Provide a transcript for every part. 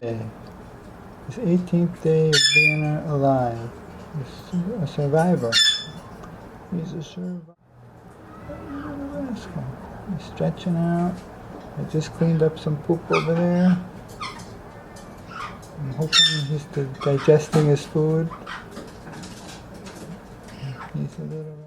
His 18th day of being alive. He's a survivor. He's a survivor. Rascal. He's stretching out. I just cleaned up some poop over there. I'm hoping he's digesting his food. He's a little rat.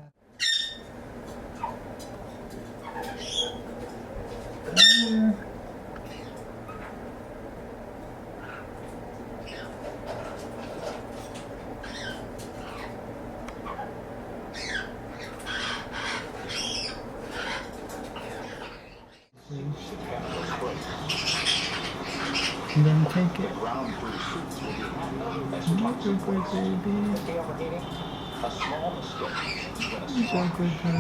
And then take it. You're a good baby. You're so good, baby.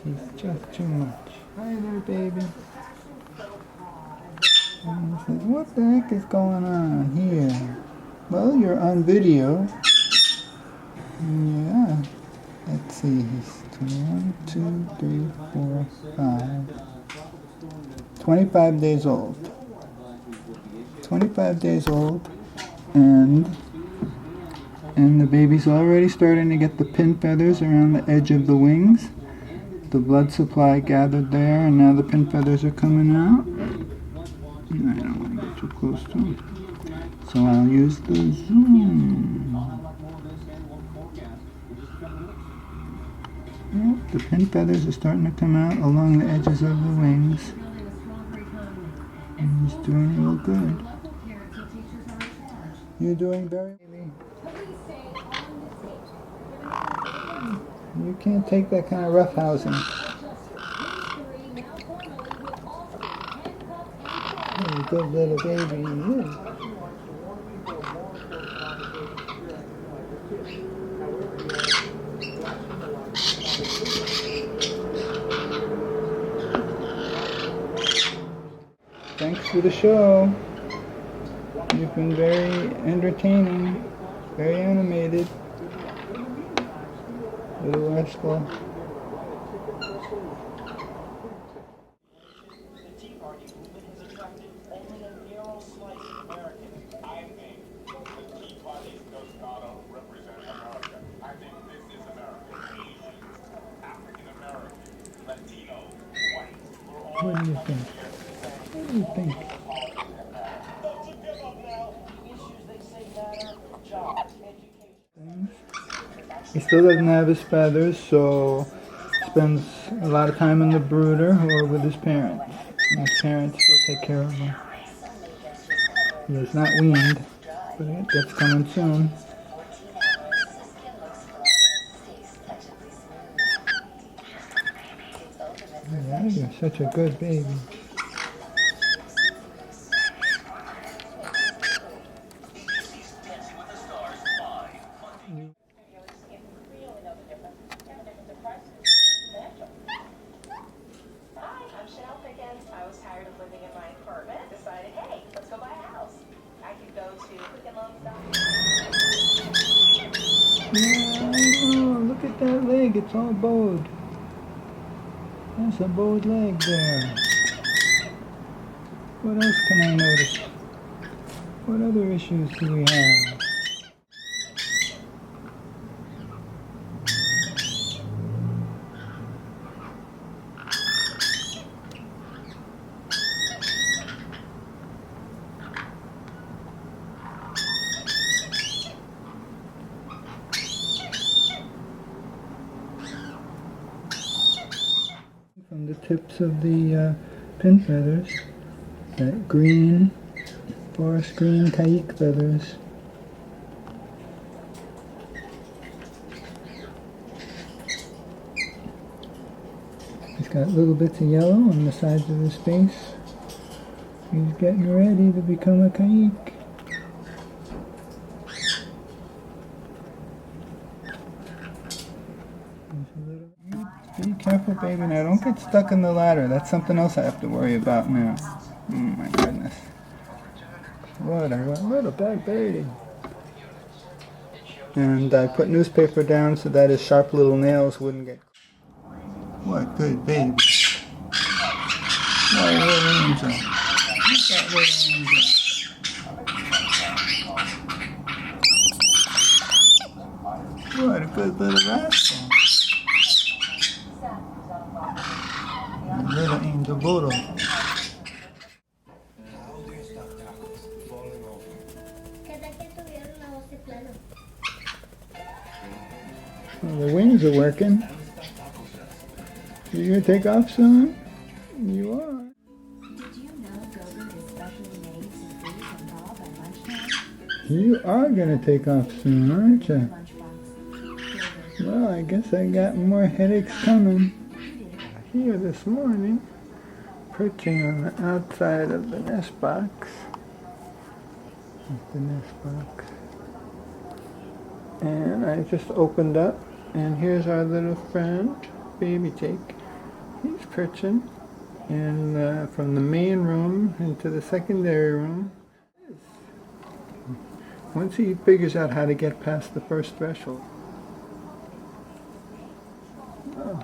He's just too much. Hi there, baby. And he says, what the heck is going on here? Well, you're on video. Yeah. Let's see. He's 1, 2, 3, 4, 5. 25 days old. 25 days old. And the baby's already starting to get the pin feathers around the edge of the wings. The blood supply gathered there, and now the pin feathers are coming out. I don't want to get too close to him, so I'll use the zoom. Yep, the pin feathers are starting to come out along the edges of the wings. And he's doing real good. You're doing very well. You can't take that kind of roughhousing. Oh, good little baby he is. Thanks for the show. You've been very entertaining, very animated. Little rascal. What do you think? What do you think? He still doesn't have his feathers, so spends a lot of time in the brooder or with his parents. And his parents will take care of him. He is not weaned, but that's coming soon. Yeah, you're such a good baby. I was tired of living in my apartment. Decided, hey, let's go buy a house. I could go to Quicken Loans. Yeah, oh, look at that leg. It's all bowed. That's a bowed leg there. What else can I notice? What other issues do we have? From the tips of the pin feathers, that green, forest green kaik feathers. He's got little bits of yellow on the sides of his face. He's getting ready to become a kaik. Be careful, baby. Now, don't get stuck in the ladder. That's something else I have to worry about now. Oh, my goodness. What a bad baby. And I put newspaper down so that his sharp little nails wouldn't get... What good baby. My little angel. Look at that little angel. What a good little rascal. Little angel Boodle. Well, the wings are working. You gonna take off soon? You are. Did you know Go-Gurt is specially made to freeze and thaw by lunchtime? You are gonna take off soon, aren't you? Lunchbox. Well, I guess I got more headaches coming. Here this morning, perching on the outside of the nest box. That's the nest box. And I just opened up, and here's our little friend, Baby Jake. He's perching in from the main room into the secondary room. Once he figures out how to get past the first threshold. Oh.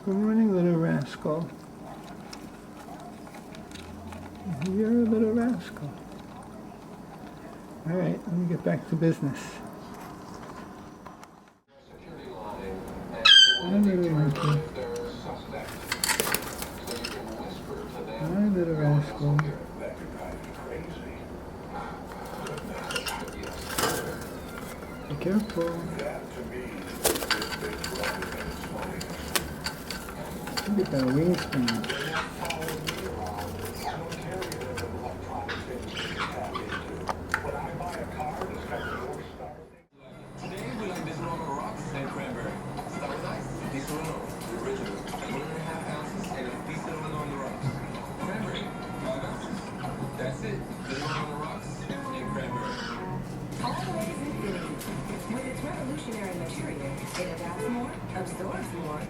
Good morning, little rascal. You're a little rascal. All right, let me get back to business. Hi, little monkey. Hi, little rascal. Be careful. Look at that wingspan. That's it. Living on the rocks and cranberry. Always improving. With its revolutionary material, it adapts more, absorbs more,